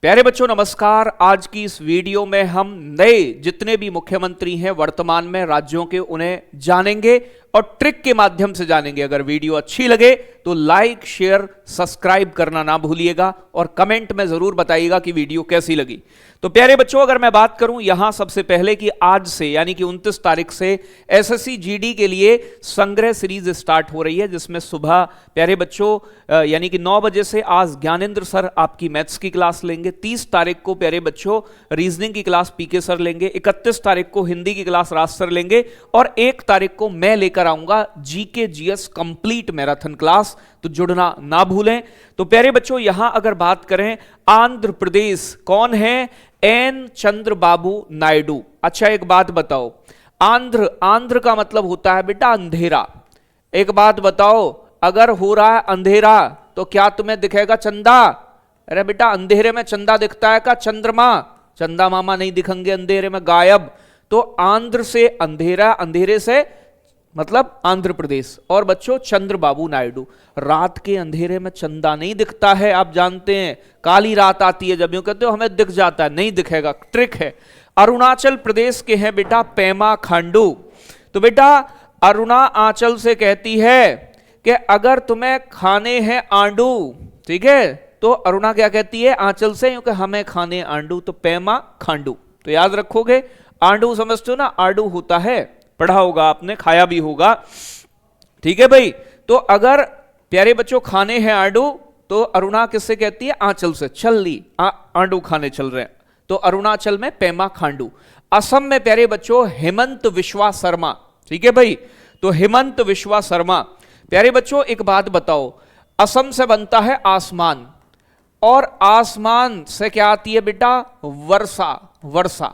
प्यारे बच्चों नमस्कार। आज की इस वीडियो में हम नए जितने भी मुख्यमंत्री हैं वर्तमान में राज्यों के, उन्हें जानेंगे और ट्रिक के माध्यम से जानेंगे। अगर वीडियो अच्छी लगे तो लाइक शेयर सब्सक्राइब करना ना भूलिएगा और कमेंट में जरूर बताइएगा कि वीडियो कैसी लगी। तो प्यारे बच्चों अगर मैं बात करूं यहां सबसे पहले कि आज से यानी कि 29 तारीख से एसएससी जीडी के लिए संग्रह सीरीज स्टार्ट हो रही है, जिसमें सुबह प्यारे बच्चों यानी कि 9 बजे से आज ज्ञानेंद्र सर आपकी मैथ्स की क्लास लेंगे। 30 तारीख को प्यारे बच्चों रीजनिंग की क्लास पीके सर लेंगे। 31 तारीख को हिंदी की क्लास राज सर लेंगे और 1 तारीख को मैं लेकर आऊंगा GK GS complete marathon class, तो जुड़ना ना भूलें। तो प्यारे बच्चों यहां अगर बात करें आंध्र प्रदेश कौन है, एन चंद्रबाबू नायडू। अच्छा एक बात बताओ, आंध्र का मतलब होता है बेटा अंधेरा। एक बात बताओ, अगर हो रहा है अंधेरा तो क्या तुम्हें दिखेगा चंदा? अरे बेटा अंधेरे में चंदा दिखता है क्या? चंद्रमा, चंदा मामा नहीं दिखेंगे अंधेरे में, गायब। तो आंध्र से अंधेरा, अंधेरे से मतलब आंध्र प्रदेश। और बच्चों चंद्रबाबू नायडू, रात के अंधेरे में चंदा नहीं दिखता है, आप जानते हैं। काली रात आती है जब यूं कहते हो हमें दिख जाता है, नहीं दिखेगा, ट्रिक है। अरुणाचल प्रदेश के हैं बेटा पेमा खांडू। तो बेटा अरुणाचल से कहती है कि अगर तुम्हें खाने हैं आंडू, ठीक है, तो अरुणा क्या कहती है आंचल से, क्योंकि हमें खाने आंडू, तो पेमा खांडू। तो याद रखोगे, आंडू समझते हो ना, आडू होता है, पढ़ा होगा आपने, खाया भी होगा, ठीक है भाई। तो अगर प्यारे बच्चों खाने हैं आंडू तो अरुणा किससे कहती है? आंचल से। चल ली आंडू खाने चल रहे हैं, तो अरुणाचल में पेमा खांडू। असम में प्यारे बच्चों हेमंत विश्वा शर्मा, ठीक है भाई, तो हेमंत विश्वा शर्मा। प्यारे बच्चों एक बात बताओ, असम से बनता है आसमान, और आसमान से क्या आती है बेटा? वर्षा। वर्षा,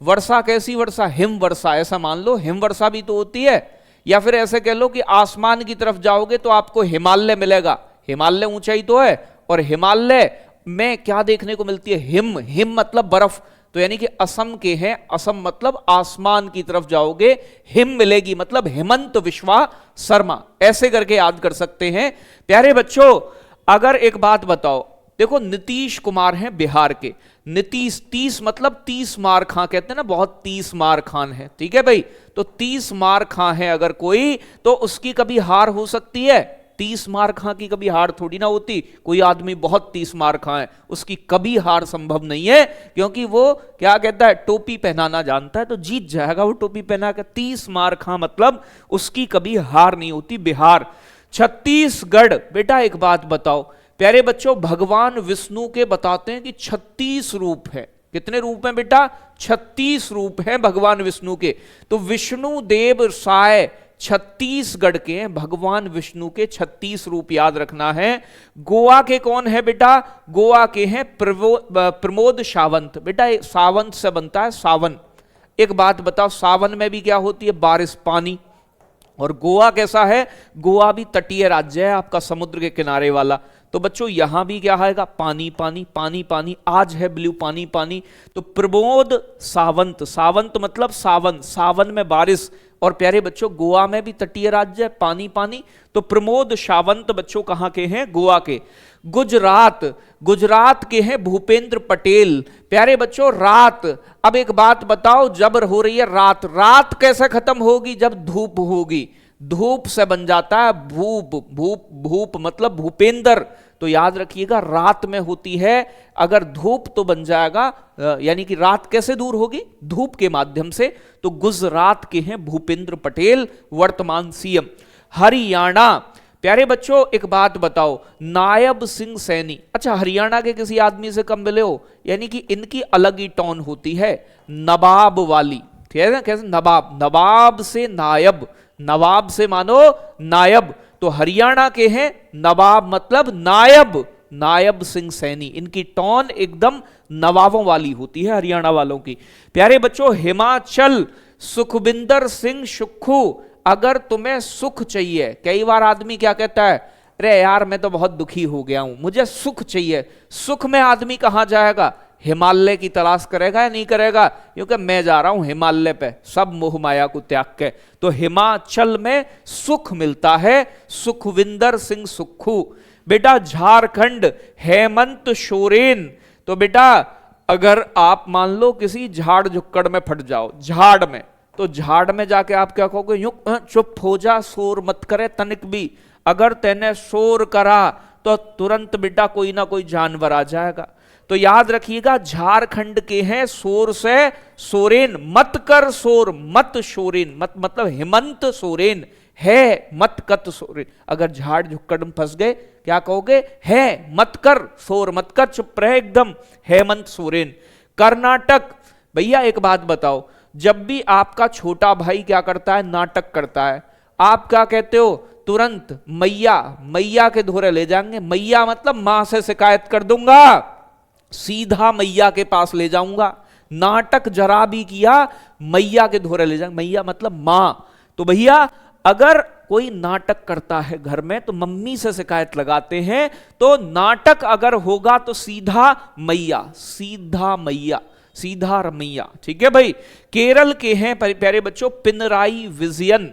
वर्षा कैसी वर्षा? हिम वर्षा, ऐसा मान लो, हिम वर्षा भी तो होती है। या फिर ऐसे कह लो कि आसमान की तरफ जाओगे तो आपको हिमालय मिलेगा। हिमालय ऊंचाई तो है, और हिमालय में क्या देखने को मिलती है? हिम। हिम मतलब बर्फ, तो यानी कि असम के हैं, असम मतलब आसमान की तरफ जाओगे हिम मिलेगी, मतलब हेमंत विश्वा शर्मा। ऐसे करके याद कर सकते हैं। प्यारे बच्चों अगर एक बात बताओ, देखो नीतीश कुमार हैं बिहार के। नीतीश, 30 मतलब 30 मार खां कहते हैं ना, बहुत 30 मार खान है, ठीक है भाई। तो 30 मार खां है अगर कोई, तो उसकी कभी हार हो सकती है? 30 मार खां की कभी हार थोड़ी ना होती। कोई आदमी बहुत 30 मार खां है, उसकी कभी हार संभव नहीं है, क्योंकि वो क्या कहता है, टोपी पहनाना जानता है, तो जीत जाएगा वो टोपी पहना कर। 30 मार खां मतलब उसकी कभी हार नहीं होती। बिहार। छत्तीसगढ़, बेटा एक बात बताओ प्यारे बच्चों, भगवान विष्णु के बताते हैं कि 36 रूप है। कितने रूप हैं बेटा? 36 रूप हैं भगवान विष्णु के। तो विष्णु देव साय छत्तीसगढ़ के हैं, भगवान विष्णु के 36 रूप याद रखना है। गोवा के कौन है बेटा? गोवा के हैं प्रमोद सावंत। बेटा सावंत से बनता है सावन। एक बात बताओ, सावन में भी क्या होती है? बारिश, पानी। और गोवा कैसा है? गोवा भी तटीय राज्य है आपका, समुद्र के किनारे वाला। तो बच्चों यहां भी क्या आएगा? पानी पानी पानी पानी। आज है ब्लू, पानी पानी। तो प्रमोद सावंत, सावंत मतलब सावन, सावन में बारिश। और प्यारे बच्चों गोवा में भी तटीय राज्य है, पानी पानी। तो प्रमोद सावंत बच्चों कहां के हैं? गोवा के। गुजरात, गुजरात के हैं भूपेंद्र पटेल। प्यारे बच्चों रात, अब एक बात बताओ, जब हो रही है रात, रात कैसे खत्म होगी? जब धूप होगी। धूप से बन जाता है भूप, भूप भूप मतलब भूपेंद्र। तो याद रखिएगा रात में होती है, अगर धूप तो बन जाएगा, यानी कि रात कैसे दूर होगी? धूप के माध्यम से। तो गुजरात के हैं भूपेंद्र पटेल, वर्तमान सीएम। हरियाणा, प्यारे बच्चों एक बात बताओ, नायब सिंह सैनी। अच्छा हरियाणा के किसी आदमी से कम मिले हो? यानी कि इनकी अलग ही टोन होती है, नवाब वाली, ठीक है ना? कैसे? नवाब, नवाब से नायब, नवाब से मानो नायब। तो हरियाणा के हैं नवाब मतलब नायब, नायब सिंह सैनी। इनकी टोन एकदम नवाबों वाली होती है हरियाणा वालों की। प्यारे बच्चों हिमाचल, सुखविंदर सिंह सुक्खू। अगर तुम्हें सुख चाहिए, कई बार आदमी क्या कहता है, अरे यार मैं तो बहुत दुखी हो गया हूं, मुझे सुख चाहिए। सुख में आदमी कहां जाएगा? हिमालय की तलाश करेगा या नहीं करेगा? क्योंकि मैं जा रहा हूं हिमालय पे, सब मोह माया को त्याग के। तो हिमाचल में सुख मिलता है, सुखविंदर सिंह सुक्खू। बेटा झारखंड हेमंत सोरेन, तो बेटा अगर आप मान लो किसी झाड़ झुक्कड़ में फट जाओ, झाड़ में, तो झाड़ में जाके आप क्या कहोगे? यूं चुप हो जा, शोर मत करे तनिक भी। अगर तेने शोर करा तो तुरंत बेटा कोई ना कोई जानवर आ जाएगा। तो याद रखिएगा, झारखंड के हैं शोर से सोरेन, मत कर शोर मत शोरेन, मत मतलब हेमंत सोरेन, है मत कत सोरेन। अगर झाड़ झुक्कड़ में फंस गए क्या कहोगे? है मत कर शोर मत कर, चुप रहे एकदम, हेमंत सोरेन। कर्नाटक, भैया एक बात बताओ, जब भी आपका छोटा भाई क्या करता है? नाटक करता है, आप क्या कहते हो? तुरंत मैया, मैया के धोरे ले जाएंगे। मैया मतलब मां से शिकायत कर दूंगा, सीधा मैया के पास ले जाऊंगा। नाटक जरा भी किया, मैया के धोरे ले जाएंगे। मैया मतलब मां। तो भैया अगर कोई नाटक करता है घर में तो मम्मी से शिकायत लगाते हैं, तो नाटक अगर होगा तो सीधा मैया, सीधा मैया, सीधा रमैया। ठीक है भाई। केरल के हैं प्यारे बच्चों पिनराई विजयन।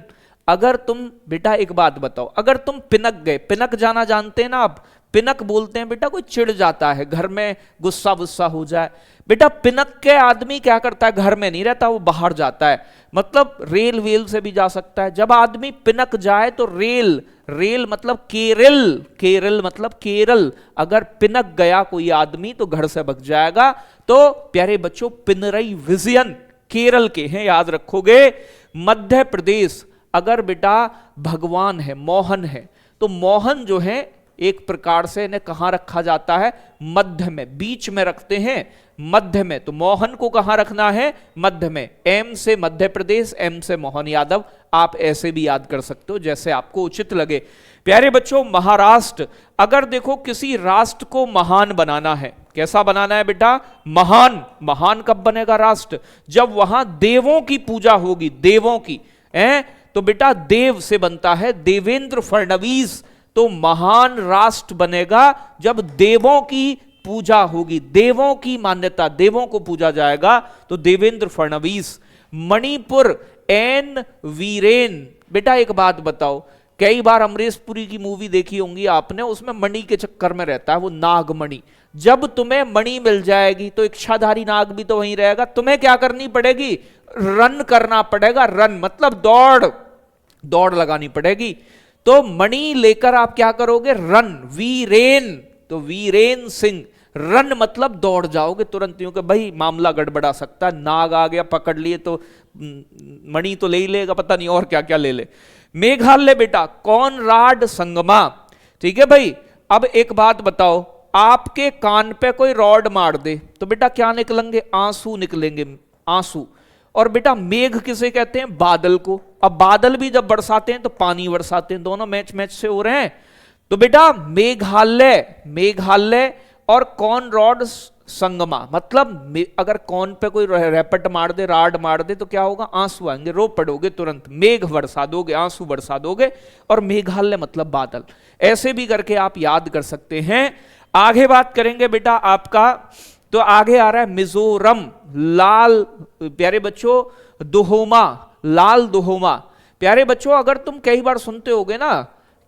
अगर तुम बेटा एक बात बताओ, अगर तुम पिनक गए, पिनक जाना जानते हैं ना आप? पिनक बोलते हैं बेटा कोई चिढ़ जाता है, घर में गुस्सा वुस्सा हो जाए। बेटा पिनक के आदमी क्या करता है? घर में नहीं रहता, वो बाहर जाता है, मतलब रेल वेल से भी जा सकता है। जब आदमी पिनक जाए तो रेल, रेल मतलब केरल, केरल मतलब केरल, अगर पिनक गया कोई आदमी तो घर से भग जाएगा। तो प्यारे बच्चों पिनरई विजयन केरल के हैं, याद रखोगे। मध्य प्रदेश, अगर बेटा भगवान है, मोहन है, तो मोहन जो है एक प्रकार से इन्हें कहां रखा जाता है? मध्य में, बीच में रखते हैं, मध्य में। तो मोहन को कहां रखना है? मध्य में। एम से मध्य प्रदेश, एम से मोहन यादव। आप ऐसे भी याद कर सकते हो जैसे आपको उचित लगे। प्यारे बच्चों महाराष्ट्र, अगर देखो किसी राष्ट्र को महान बनाना है, कैसा बनाना है बेटा? महान। महान कब बनेगा राष्ट्र? जब वहां देवों की पूजा होगी, देवों की तो बेटा देव से बनता है, देवेंद्र फडणवीस। तो महान राष्ट्र बनेगा जब देवों की पूजा होगी, देवों की मान्यता, देवों को पूजा जाएगा, तो देवेंद्र फडणवीस। मणिपुर एन वीरेन। बेटा एक बात बताओ, कई बार अमरीश पुरी की मूवी देखी होंगी आपने, उसमें मणि के चक्कर में रहता है वो नागमणि। जब तुम्हें मणि मिल जाएगी तो इच्छाधारी नाग भी तो वहीं रहेगा, तुम्हें क्या करनी पड़ेगी? रन करना पड़ेगा, रन मतलब दौड़, दौड़ लगानी पड़ेगी। तो मणि लेकर आप क्या करोगे? रन, वीरेन, तो वीरेन सिंह, रन मतलब दौड़ जाओगे तुरंत, यूं कि भाई मामला गड़बड़ा सकता है, नाग आ गया पकड़ लिए तो मणि तो ले ही लेगा, पता नहीं और क्या क्या ले ले। मेघालय बेटा कॉनराड संगमा। ठीक है भाई। अब एक बात बताओ, आपके कान पे कोई रॉड मार दे तो बेटा क्या निकलेंगे? आंसू निकलेंगे, आंसू। और बेटा मेघ किसे कहते हैं? बादल को। अब बादल भी जब बरसाते हैं तो पानी बरसाते हैं, दोनों मैच मैच से हो रहे हैं। तो बेटा मेघालय, मेघालय और कॉनराड संगमा मतलब अगर कौन पे कोई रैपट मार दे, राड मार दे तो क्या होगा? आंसू आएंगे, रो पड़ोगे तुरंत, मेघ बरसा दोगे, आंसू बरसा दोगे। और मेघालय मतलब बादल। ऐसे भी करके आप याद कर सकते हैं। आगे बात करेंगे बेटा आपका, तो आगे आ रहा है मिजोरम, लाल प्यारे बच्चों दुहोमा, लाल दुहोमा। प्यारे बच्चों अगर तुम कई बार सुनते होगे ना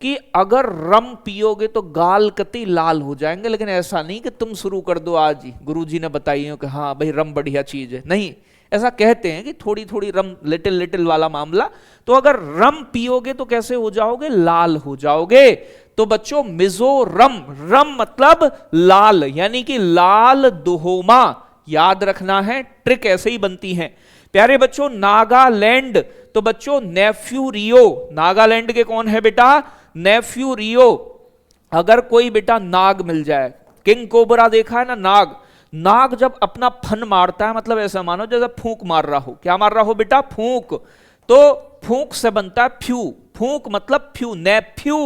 कि अगर रम पियोगे तो गाल कति लाल हो जाएंगे, लेकिन ऐसा नहीं कि तुम शुरू कर दो आज ही, गुरुजी ने बताई हो कि हाँ भाई रम बढ़िया चीज है, नहीं। ऐसा कहते हैं कि थोड़ी थोड़ी रम, लिटिल लिटिल वाला मामला। तो अगर रम पियोगे तो कैसे हो जाओगे? लाल हो जाओगे। तो बच्चों मिजोरम, रम मतलब लाल, यानी कि लाल दुहोमा याद रखना है। ट्रिक ऐसे ही बनती है प्यारे बच्चों। नागालैंड, तो बच्चों नेफ्यू रियो, नागालैंड के कौन है बेटा? नेफ्यू रियो। अगर कोई बेटा नाग मिल जाए, किंग कोबरा देखा है ना, नाग, नाग जब अपना फन मारता है, मतलब ऐसा मानो जैसे फूंक मार रहा हो। क्या मार रहा हो बेटा? फूंक। तो फूंक से बनता है फ्यू, फूंक मतलब फ्यू, नेफ्यू।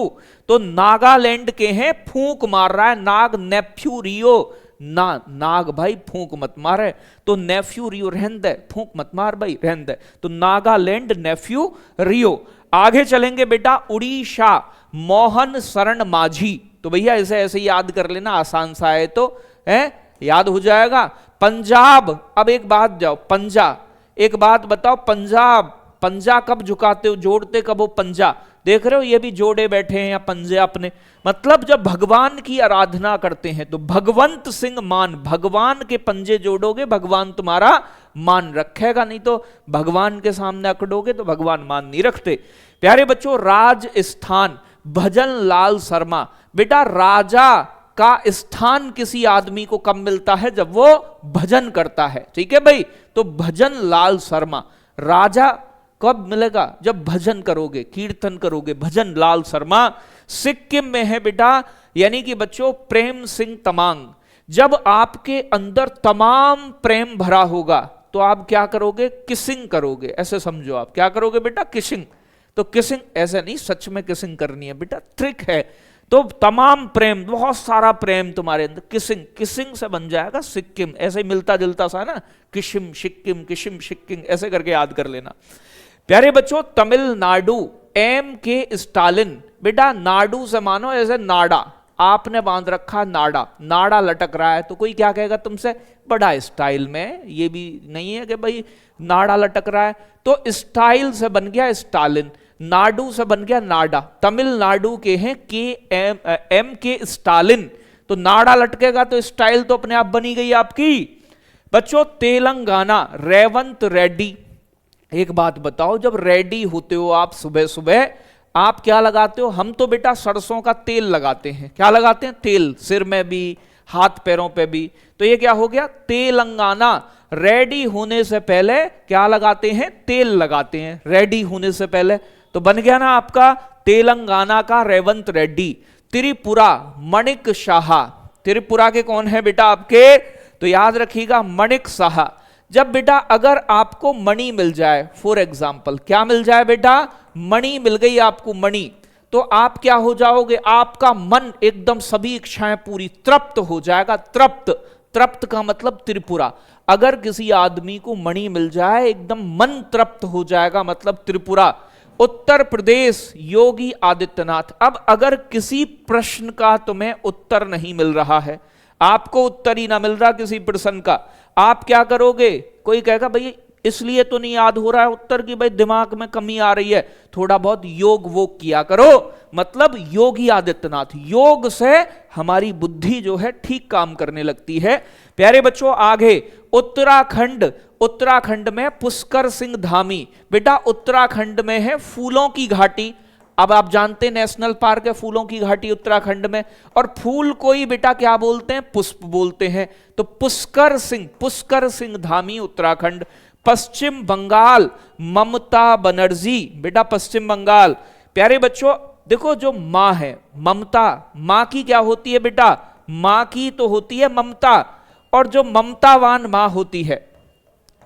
तो नागालैंड के हैं, फूंक मार रहा है नाग, नेफ्यू रियो। ना नाग भाई फूंक मत मारे, तो नेफ्यू रियो रहन दे, फूंक मत मार भाई रहन दे। तो नागालैंड नेफ्यू रियो। आगे चलेंगे बेटा उड़ीसा, मोहन शरण माझी। तो भैया इसे ऐसे याद कर लेना, आसान सा है तो है, याद हो जाएगा। पंजाब, अब एक बात जाओ, पंजा, एक बात बताओ, पंजाब, पंजा कब झुकाते हो, जोड़ते कब हो? पंजा देख रहे हो ये भी जोड़े बैठे हैं या पंजे अपने, मतलब जब भगवान की आराधना करते हैं तो भगवंत सिंह मान, भगवान के पंजे जोड़ोगे भगवान तुम्हारा मान रखेगा, नहीं तो भगवान के सामने अकड़ोगे तो भगवान मान नहीं रखते। प्यारे बच्चों, राजस्थान, भजन लाल शर्मा। बेटा राजा का स्थान किसी आदमी को कब मिलता है? जब वो भजन करता है, ठीक है भाई। तो भजन लाल शर्मा, राजा कब मिलेगा? जब भजन करोगे, कीर्तन करोगे, भजन लाल शर्मा। सिक्किम में है बेटा, यानी कि बच्चों प्रेम सिंह तमांग। जब आपके अंदर तमाम प्रेम भरा होगा तो आप क्या करोगे? किसिंग करोगे, ऐसे समझो। आप क्या करोगे बेटा? किसिंग। तो किसिंग ऐसे नहीं सच में किसिंग करनी है बेटा, ट्रिक है। तो तमाम प्रेम, बहुत सारा प्रेम तुम्हारे अंदर, किसिंग, किसिंग से बन जाएगा सिक्किम। ऐसे ही मिलता जुलता सा ना, किशिम सिक्किम, किशिम सिक्किम, ऐसे करके याद कर लेना। प्यारे बच्चों, तमिलनाडु, एम के स्टालिन। बेटा नाडु से मानो ऐसे नाड़ा, आपने बांध रखा नाड़ा, नाड़ा लटक रहा है तो कोई क्या कहेगा तुमसे? बड़ा स्टाइल में। ये भी नहीं है कि भाई नाड़ा लटक रहा है, तो स्टाइल से बन गया स्टालिन, नाडु से बन गया नाडा। तमिलनाडु के हैं एम के स्टालिन, तो नाड़ा लटकेगा तो स्टाइल तो अपने आप बनी गई आपकी। बच्चों तेलंगाना, रेवंत रेड्डी। एक बात बताओ, जब रेडी होते हो आप सुबह सुबह, आप क्या लगाते हो? हम तो बेटा सरसों का तेल लगाते हैं। क्या लगाते हैं? तेल, सिर में भी, हाथ पैरों पे भी। तो ये क्या हो गया? तेलंगाना। रेडी होने से पहले क्या लगाते हैं? तेल लगाते हैं, रेडी होने से पहले। तो बन गया ना आपका तेलंगाना का रेवंत रेड्डी। त्रिपुरा, मणिक शाह। त्रिपुरा के कौन है बेटा आपके? तो याद रखिएगा मणिक शाह। जब बेटा अगर आपको मणि मिल जाए, फॉर एग्जाम्पल क्या मिल जाए बेटा? मणि मिल गई आपको, मणि, तो आप क्या हो जाओगे? आपका मन एकदम सभी इच्छाएं पूरी, तृप्त हो जाएगा। तृप्त, तृप्त का मतलब त्रिपुरा। अगर किसी आदमी को मणि मिल जाए, एकदम मन तृप्त हो जाएगा, मतलब त्रिपुरा। उत्तर प्रदेश, योगी आदित्यनाथ। अब अगर किसी प्रश्न का तुम्हें उत्तर नहीं मिल रहा है, आपको उत्तर ही ना मिल रहा किसी प्रश्न का, आप क्या करोगे? कोई कहेगा भाई इसलिए तो नहीं याद हो रहा है उत्तर की, भाई दिमाग में कमी आ रही है, थोड़ा बहुत योग वोग किया करो। मतलब योगी आदित्यनाथ, योग से हमारी बुद्धि जो है ठीक काम करने लगती है। प्यारे बच्चों आगे, उत्तराखंड, उत्तराखंड में पुष्कर सिंह धामी। बेटा उत्तराखंड में है फूलों की घाटी। अब आप जानते हैं नेशनल पार्क है फूलों की घाटी उत्तराखंड में, और फूल को ही बेटा क्या बोलते हैं? पुष्प बोलते हैं। तो पुष्कर सिंह धामी उत्तराखंड। पश्चिम बंगाल, ममता बनर्जी। बेटा पश्चिम बंगाल। प्यारे बच्चों देखो, जो मां है ममता, मां की क्या होती है बेटा? मां की तो होती है ममता, और जो ममतावान मां होती है,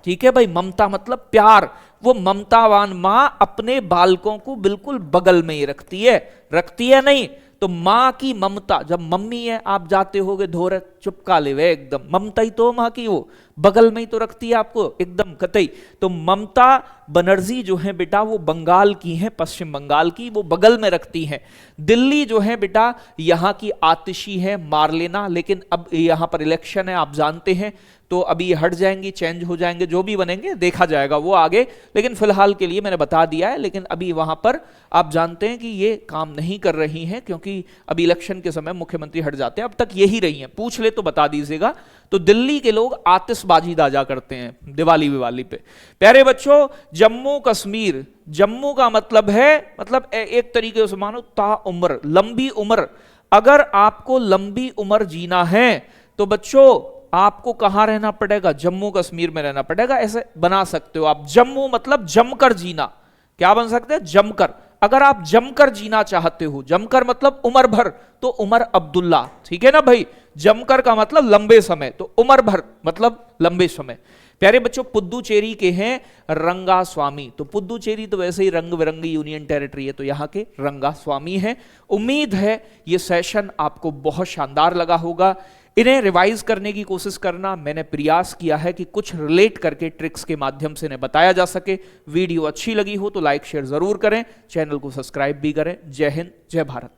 ठीक है भाई, ममता मतलब प्यार, वो ममतावान मां अपने बालकों को बिल्कुल बगल में ही रखती है नहीं? तो मां की ममता, जब मम्मी है आप जाते होगे धोरे, चुपका ले वे एकदम, ममता ही तो मां की, वो बगल में ही तो रखती है आपको एकदम कतई। तो ममता बनर्जी जो है बेटा वो बंगाल की है, पश्चिम बंगाल की, वो बगल में रखती हैं। दिल्ली जो है बेटा यहाँ की आतिशी है, मार लेना। लेकिन अब यहाँ पर इलेक्शन है आप जानते हैं, तो अभी ये हट जाएंगी, चेंज हो जाएंगे, जो भी बनेंगे देखा जाएगा वो आगे। लेकिन फिलहाल के लिए मैंने बता दिया है। लेकिन अभी वहां पर आप जानते हैं कि ये काम नहीं कर रही हैं, क्योंकि अभी इलेक्शन के समय मुख्यमंत्री हट जाते हैं। अब तक यही रही हैं, पूछ ले तो बता दीजिएगा। तो दिल्ली के लोग आतिशबाजी दाजा करते हैं दिवाली पे। प्यारे बच्चों जम्मू कश्मीर, जम्मू का मतलब है, मतलब एक तरीके से मानो ताउम्र, लंबी उम्र। अगर आपको लंबी उम्र जीना है तो बच्चों आपको कहां रहना पड़ेगा? जम्मू कश्मीर में रहना पड़ेगा। ऐसे बना सकते हो आप, जम्मू मतलब जमकर जीना। क्या बन सकते हैं? जमकर। अगर आप जमकर जीना चाहते हो, जमकर मतलब उम्र भर, तो उमर अब्दुल्ला, ठीक है ना भाई? जमकर का मतलब लंबे समय, तो उम्र भर मतलब लंबे समय। प्यारे बच्चों पुद्दुचेरी के हैं रंगा स्वामी। तो पुद्दुचेरी तो वैसे ही रंग बिरंगी यूनियन टेरिटरी है, तो यहाँ के रंगा स्वामी हैं। उम्मीद है ये सेशन आपको बहुत शानदार लगा होगा। इन्हें रिवाइज करने की कोशिश करना, मैंने प्रयास किया है कि कुछ रिलेट करके ट्रिक्स के माध्यम से इन्हें बताया जा सके। वीडियो अच्छी लगी हो तो लाइक शेयर जरूर करें, चैनल को सब्सक्राइब भी करें। जय हिंद, जय भारत।